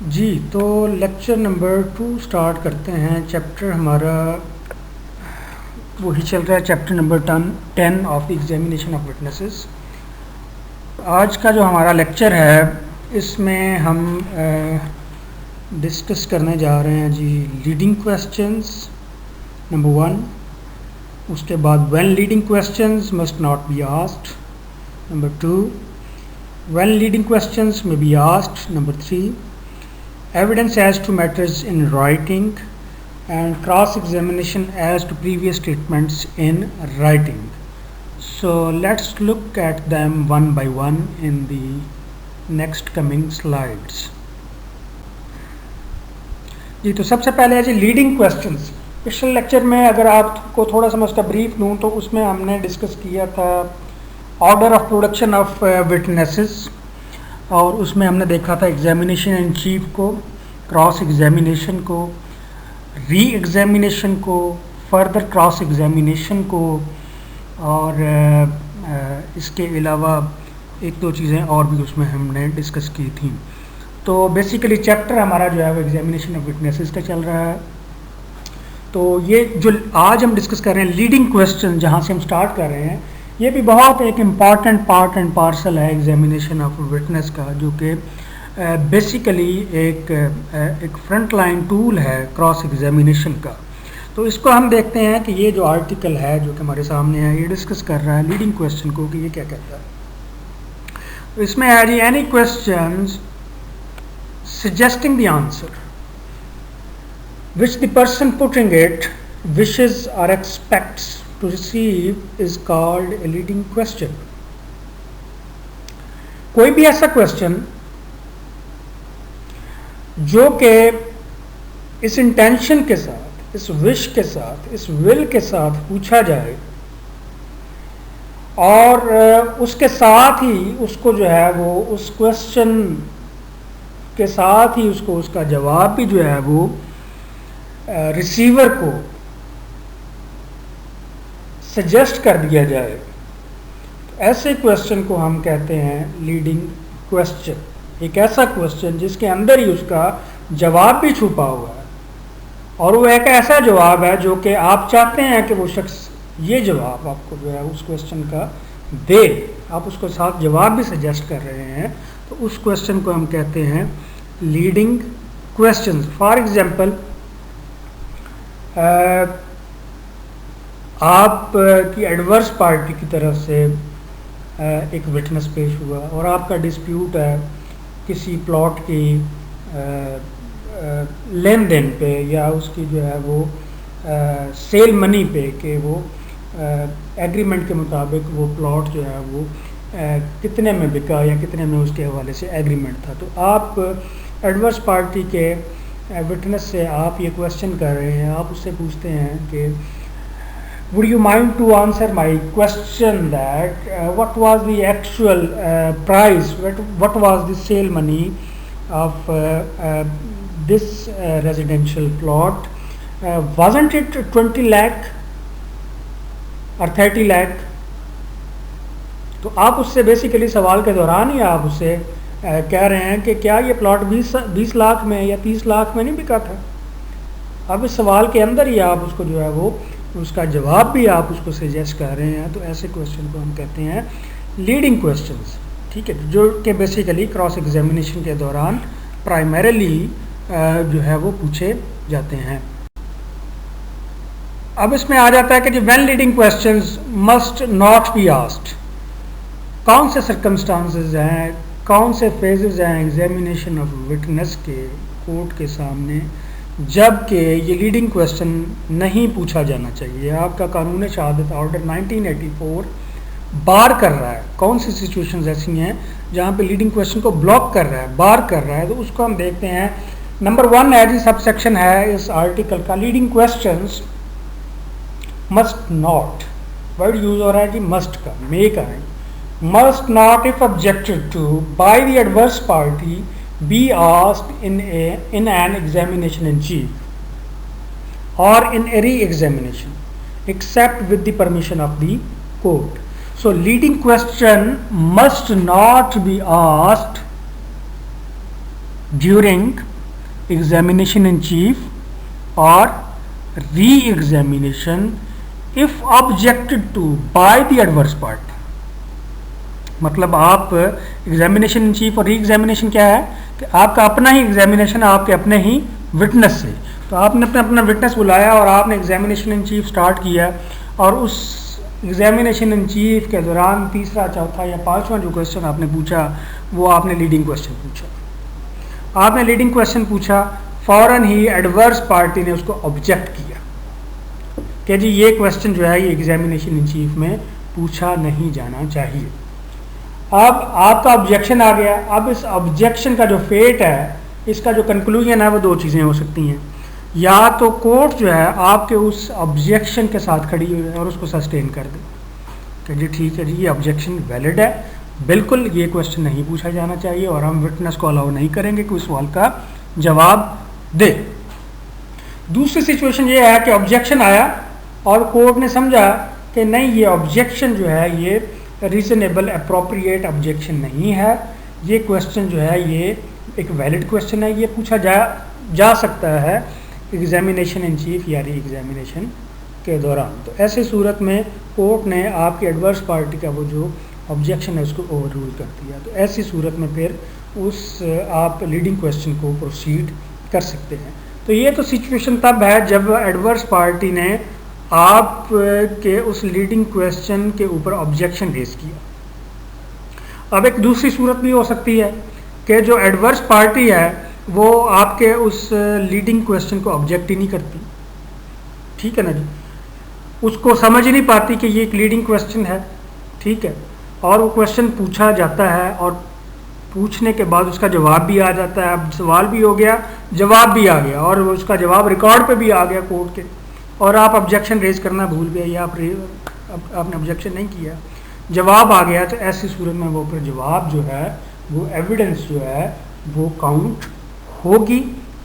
जी, तो lecture number 2 start करते हैं। चैप्टर हमारा वही चल रहा है, chapter number 10 of examination of witnesses. आज का जो हमारा लेक्चर है इसमें हम डिस्कस करने जा रहे हैं जी लीडिंग क्वेश्चंस नंबर 1, उसके बाद when leading questions must not be asked number 2, when leading questions may be asked number 3, evidence as to matters in writing, and cross examination as to previous statements in writing. So let's look at them one by one in the next coming slides. जी, तो सबसे पहले है जी leading questions. पिछले lecture में अगर आपको थोड़ा सा मैं उसका ब्रीफ दूँ तो उसमें हमने डिस्कस किया था order of production of witnesses, और उसमें हमने देखा था एग्जामिनेशन इन चीफ को, क्रॉस एग्जामिनेशन को, री एग्जामिनेशन को, फर्दर क्रॉस एग्जामिनेशन को, और इसके अलावा एक दो चीज़ें और भी उसमें हमने डिस्कस की थी। तो बेसिकली चैप्टर हमारा जो है वो एग्जामिनेशन ऑफ विटनेसेस का चल रहा है। तो ये जो आज हम डिस्कस कर रहे हैं लीडिंग क्वेश्चन, जहाँ से हम स्टार्ट कर रहे हैं, ये भी बहुत एक इम्पॉर्टेंट पार्ट एंड पार्सल है एग्जामिनेशन ऑफ विटनेस का, जो कि बेसिकली एक फ्रंट लाइन टूल है क्रॉस एग्जामिनेशन का। तो इसको हम देखते हैं कि ये जो आर्टिकल है जो कि हमारे सामने है, ये डिस्कस कर रहा है लीडिंग क्वेश्चन को कि ये क्या कहता है। तो इसमें है जी any questions suggesting the answer which the person putting it wishes और expects to receive is called a leading question. कोई भी ऐसा क्वेश्चन जो कि इस इंटेंशन के साथ, इस विश के साथ, इस विल के साथ पूछा जाए और उसके साथ ही उसको जो है वो उस क्वेश्चन के साथ ही उसको उसका जवाब भी जो है वो रिसीवर को सजेस्ट कर दिया जाए, तो ऐसे क्वेश्चन को हम कहते हैं लीडिंग क्वेश्चन। एक ऐसा क्वेश्चन जिसके अंदर ही उसका जवाब भी छुपा हुआ है, और वो एक ऐसा जवाब है जो कि आप चाहते हैं कि वो शख्स ये जवाब आपको जो है उस क्वेश्चन का दे, आप उसको साथ जवाब भी सजेस्ट कर रहे हैं, तो उस क्वेश्चन को हम कहते हैं लीडिंग क्वेश्चन। फॉर एग्जाम्पल, आप की एडवर्स पार्टी की तरफ से एक विटनेस पेश हुआ और आपका डिस्प्यूट है किसी प्लॉट की लेन देन पे या उसकी जो है वो सेल मनी पे कि वो एग्रीमेंट के मुताबिक वो प्लॉट जो है वो कितने में बिका या कितने में उसके हवाले से एग्रीमेंट था। तो आप एडवर्स पार्टी के विटनेस से आप ये क्वेश्चन कर रहे हैं, आप उससे पूछते हैं कि would you mind to answer my question that what was the actual price, what was the sale money of this residential plot, wasn't it 20 lakh or 30 lakh? तो आप उससे बेसिकली सवाल के दौरान ही आप उससे कह रहे हैं कि क्या ये प्लॉट 20 लाख में या 30 लाख में नहीं बिका था। अब इस सवाल के अंदर ही आप उसको जो है वो उसका जवाब भी आप उसको सजेस्ट कर रहे हैं, तो ऐसे क्वेश्चन को हम कहते हैं लीडिंग क्वेश्चंस। ठीक है, जो कि बेसिकली क्रॉस एग्जामिनेशन के दौरान प्राइमरीली जो है वो पूछे जाते हैं। अब इसमें आ जाता है कि जो when leading questions must not be asked, कौन से सर्कमस्टांसेस हैं, कौन से फेजेस हैं एग्जामिनेशन ऑफ विटनेस के कोर्ट के सामने जबकि ये लीडिंग क्वेश्चन नहीं पूछा जाना चाहिए। आपका कानून शहादत ऑर्डर 1984 बार कर रहा है। कौन सी सिचुएशंस ऐसी हैं जहाँ पे लीडिंग क्वेश्चन को ब्लॉक कर रहा है, बार कर रहा है, तो उसको हम देखते हैं। नंबर 1 है जी, सब सेक्शन है इस आर्टिकल का, leading questions must not, word use हो रहा है जी मस्ट का, मे का है, must not if objected to by the adverse party be asked in an examination in chief or in a re-examination except with the permission of the court. So leading question must not be asked during examination in chief और re examination if objected to by the adverse party. मतलब आप examination in chief और re examination क्या है कि आपका अपना ही examination आपके अपने ही विटनेस से, तो आपने अपना विटनेस बुलाया और आपने एग्जामिनेशन इन चीफ स्टार्ट किया और उस एग्जामिनेशन इन चीफ के दौरान तीसरा चौथा या पांचवा जो क्वेश्चन आपने पूछा वो आपने लीडिंग क्वेश्चन पूछा। आपने लीडिंग क्वेश्चन पूछा, फौरन ही एडवर्स पार्टी ने उसको ऑब्जेक्ट किया कि जी ये क्वेश्चन जो है ये एग्जामिनेशन इन चीफ में पूछा नहीं जाना चाहिए। अब आपका ऑब्जेक्शन आ गया। अब इस ऑब्जेक्शन का जो फेट है, इसका जो कंक्लूजन है वो दो चीज़ें हो सकती हैं। या तो कोर्ट जो है आपके उस ऑब्जेक्शन के साथ खड़ी हो जाए और उसको सस्टेन कर दे कि जी ठीक है जी ये ऑब्जेक्शन वैलिड है, बिल्कुल ये क्वेश्चन नहीं पूछा जाना चाहिए और हम विटनेस को अलाउ नहीं करेंगे कि उस सवाल का जवाब दे। दूसरी सिचुएशन ये है कि ऑब्जेक्शन आया और कोर्ट ने समझा कि नहीं ये ऑब्जेक्शन जो है ये रीजनेबल अप्रोप्रिएट ऑब्जेक्शन नहीं है, ये क्वेश्चन जो है ये एक वैलिड क्वेश्चन है, ये पूछा जा सकता है एग्जामिनेशन इन चीफ या री एग्जामिनेशन के दौरान। तो ऐसे सूरत में कोर्ट ने आपकी एडवर्स पार्टी का वो जो ऑब्जेक्शन है उसको ओवर रूल कर दिया। तो ऐसी सूरत में फिर उस आप लीडिंग क्वेश्चन को प्रोसीड कर सकते हैं। तो ये तो सिचुएशन तब है जब एडवर्स पार्टी ने आप के उस लीडिंग क्वेश्चन के ऊपर ऑब्जेक्शन रेज किया। अब एक दूसरी सूरत भी हो सकती है कि जो एडवर्स पार्टी है वो आपके उस लीडिंग क्वेश्चन को ऑब्जेक्ट ही नहीं करती, ठीक है ना जी, उसको समझ ही नहीं पाती कि ये एक लीडिंग क्वेश्चन है, ठीक है, और वो क्वेश्चन पूछा जाता है और पूछने के बाद उसका जवाब भी आ जाता है। अब सवाल भी हो गया, जवाब भी आ गया और उसका जवाब रिकॉर्ड पे भी आ गया कोर्ट के, और आप ऑब्जेक्शन रेज करना भूल गए या आपने ऑब्जेक्शन नहीं किया, जवाब आ गया। तो ऐसी सूरत में वो फिर जवाब जो है वो एविडेंस जो है वो काउंट होगी,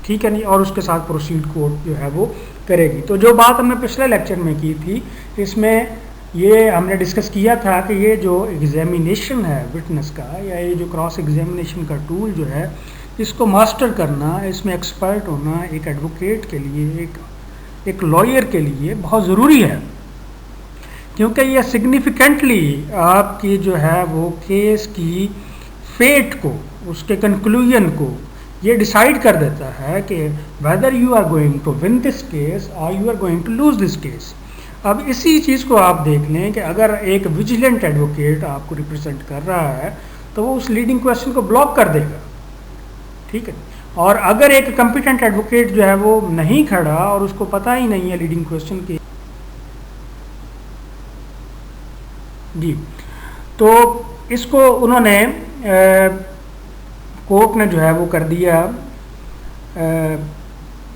ठीक है नहीं, और उसके साथ प्रोसीड कोर्ट जो है वो करेगी। तो जो बात हमने पिछले लेक्चर में की थी इसमें ये हमने डिस्कस किया था कि ये जो एग्जामिनेशन है विटनेस का या ये जो क्रॉस एग्जामिनेशन का टूल जो है इसको मास्टर करना, इसमें एक्सपर्ट होना एक एडवोकेट के लिए, एक लॉयर के लिए बहुत ज़रूरी है, क्योंकि ये सिग्निफिकेंटली आपकी जो है वो केस की फेट को, उसके कंक्लूजन को ये डिसाइड कर देता है कि whether you are going to win this case और you are going to lose this case. अब इसी चीज़ को आप देख लें कि अगर एक विजिलेंट एडवोकेट आपको रिप्रेजेंट कर रहा है तो वो उस लीडिंग क्वेश्चन को ब्लॉक कर देगा, ठीक है, और अगर एक कॉम्पिटेंट एडवोकेट जो है वो नहीं खड़ा और उसको पता ही नहीं है लीडिंग क्वेश्चन की जी, तो इसको उन्होंने कोर्ट ने जो है वो कर दिया,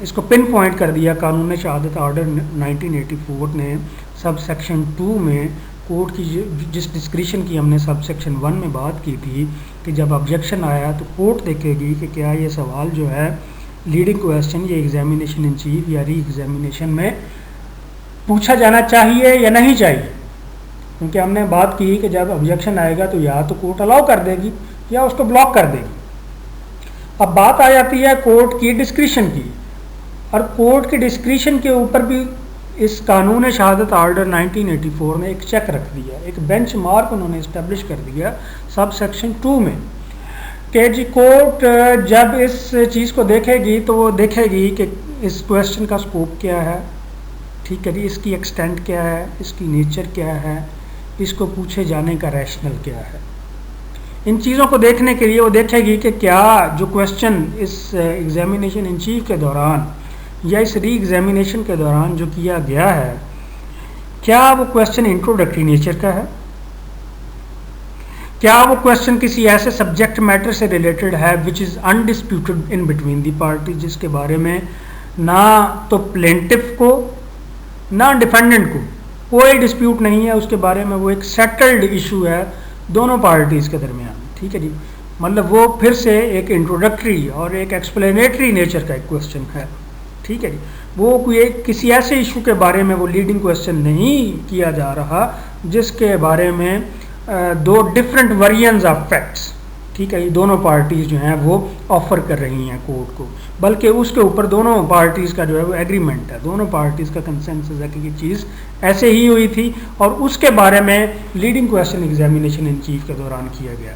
इसको पिन पॉइंट कर दिया। कानून शहादत ऑर्डर 1984 ने सब सेक्शन 2 में कोर्ट की जिस डिस्क्रिशन की हमने सब सेक्शन 1 में बात की थी कि जब ऑब्जेक्शन आया तो कोर्ट देखेगी कि क्या ये सवाल जो है लीडिंग क्वेश्चन ये एग्जामिनेशन इन चीफ या री एग्जामिनेशन में पूछा जाना चाहिए या नहीं चाहिए, क्योंकि हमने बात की कि जब ऑब्जेक्शन आएगा तो या तो कोर्ट अलाउ कर देगी या उसको ब्लॉक कर देगी। अब बात आ जाती है कोर्ट की डिस्क्रिशन की, और कोर्ट की डिस्क्रिशन के ऊपर भी इस कानून शहादत ऑर्डर 1984 ने एक चेक रख दिया, एक बेंच मार्क उन्होंने इस्टेब्लिश कर दिया सब सेक्शन 2 में कि जी कोर्ट जब इस चीज़ को देखेगी तो वो देखेगी कि इस क्वेश्चन का स्कोप क्या है, ठीक है जी, इसकी एक्सटेंट क्या है, इसकी नेचर क्या है, इसको पूछे जाने का रैशनल क्या है। इन चीज़ों को देखने के लिए वो देखेगी कि क्या जो क्वेश्चन इस एग्जामिनेशन इन चीफ के दौरान या इस री एग्जामिनेशन के दौरान जो किया गया है क्या वो क्वेश्चन इंट्रोडक्टरी नेचर का है, क्या वो क्वेश्चन किसी ऐसे सब्जेक्ट मैटर से रिलेटेड है which is undisputed in between the party, जिसके बारे में ना तो प्लेंटिफ को ना डिफेंडेंट को कोई डिस्प्यूट नहीं है, उसके बारे में वो एक सेटल्ड इशू है दोनों पार्टीज़ के दरमियान, ठीक है जी, मतलब वो फिर से एक इंट्रोडक्टरी और एक एक्सप्लेनेटरी नेचर का एक क्वेश्चन है, ठीक है जी, वो कोई किसी ऐसे इशू के बारे में वो लीडिंग क्वेश्चन नहीं किया जा रहा जिसके बारे में दो डिफरेंट वेरिएंट्स ऑफ फैक्ट्स, ठीक है, ये दोनों पार्टीज़ जो हैं वो ऑफ़र कर रही हैं कोर्ट को, बल्कि उसके ऊपर दोनों पार्टीज़ का जो है वो एग्रीमेंट है, दोनों पार्टीज़ का कंसेंसस है कि ये चीज़ ऐसे ही हुई थी, और उसके बारे में leading question examination in chief के दौरान किया गया।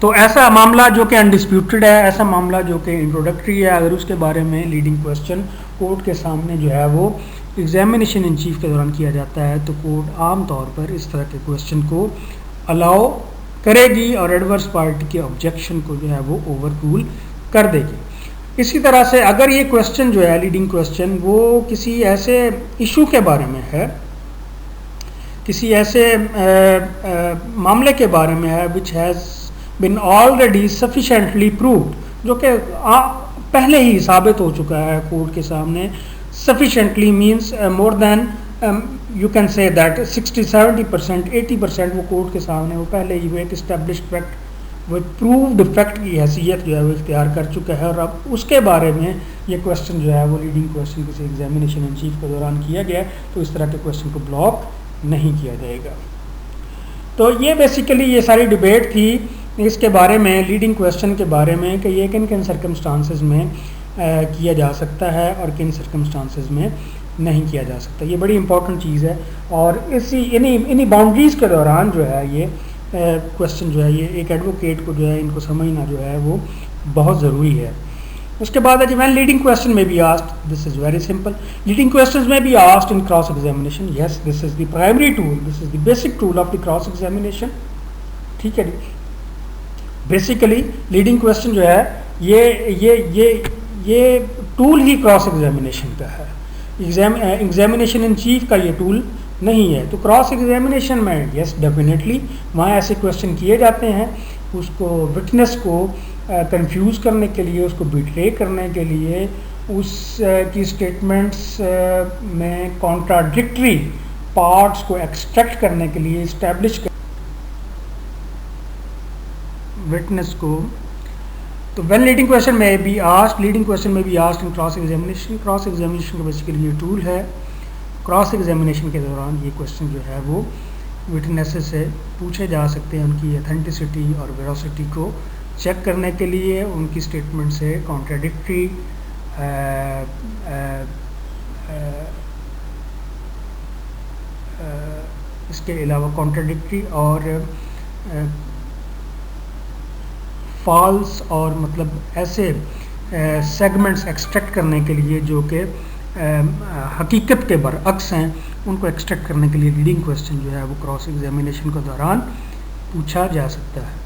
तो ऐसा मामला जो कि अनडिस्प्यूटेड है, ऐसा मामला जो कि इंट्रोडक्टरी है, अगर उसके बारे में लीडिंग क्वेश्चन कोर्ट के सामने जो है वो एग्जामिनेशन इन चीफ के दौरान किया जाता है, तो कोर्ट आम तौर पर इस तरह के क्वेश्चन को अलाउ करेगी और एडवर्स पार्टी के ऑब्जेक्शन को जो है वो ओवर रूल कर देगी। इसी तरह से अगर ये क्वेश्चन जो है लीडिंग क्वेश्चन वो किसी ऐसे इशू के बारे में है, किसी ऐसे मामले के बारे में है which has been already sufficiently proved, जो कि पहले ही साबित हो चुका है कोर्ट के सामने, sufficiently means more than you can say that 60-70%, 80% वो कोर्ट के सामने वो पहले ही वो एक इस्टेब्लिश्ड फैक्ट, वो प्रूव्ड फैक्ट की हैसियत जो है वो इख्तियार कर चुका है, और अब उसके बारे में ये क्वेश्चन जो है वो लीडिंग क्वेश्चन किसी एग्जामिनेशन इन चीफ के दौरान किया गया, तो इस तरह के क्वेश्चन को ब्लॉक नहीं किया जाएगा। तो ये बेसिकली ये सारी डिबेट थी इसके बारे में, लीडिंग क्वेश्चन के बारे में, कि ये किन किन सर्कमस्टांसेस में किया जा सकता है और किन सर्कमस्टांसेस में नहीं किया जा सकता। ये बड़ी इंपॉर्टेंट चीज़ है, और इन्हीं बाउंड्रीज़ के दौरान जो है ये क्वेश्चन जो है ये एक एडवोकेट को जो है इनको समझना जो है वो बहुत ज़रूरी है। उसके बाद है when leading question may be asked, this is very simple, leading questions may be asked in cross examination, yes this is the primary tool, this is the basic tool of the cross examination. ठीक है जी, basically leading question जो है ये tool ही cross examination का है, examination in chief का ये tool नहीं है। तो क्रॉस एग्जामिनेशन में यस डेफिनेटली वहाँ ऐसे क्वेश्चन किए जाते हैं, उसको विटनेस को कंफ्यूज करने के लिए, उसको बिट्रे करने के लिए, उस की स्टेटमेंट्स में कॉन्ट्राडिक्टरी पार्ट्स को एक्सट्रैक्ट करने के लिए, इस्टेब्लिश विटनेस को। तो when leading question may be asked, leading question may be asked in cross examination, cross examination का बेसिकली ये टूल है। क्रॉस एग्जामिनेशन के दौरान ये क्वेश्चन जो है वो विटनेसेस से पूछे जा सकते हैं, उनकी ऑथेंटिसिटी और वेरोसिटी को चेक करने के लिए, उनकी स्टेटमेंट से कॉन्ट्राडिक्टरी इसके अलावा कॉन्ट्राडिक्टरी और फॉल्स और मतलब ऐसे सेगमेंट्स एक्सट्रैक्ट करने के लिए जो कि हकीकत के बरअक्स हैं, उनको एक्सट्रैक्ट करने के लिए लीडिंग क्वेश्चन जो है वो क्रॉस एग्जामिनेशन के दौरान पूछा जा सकता है।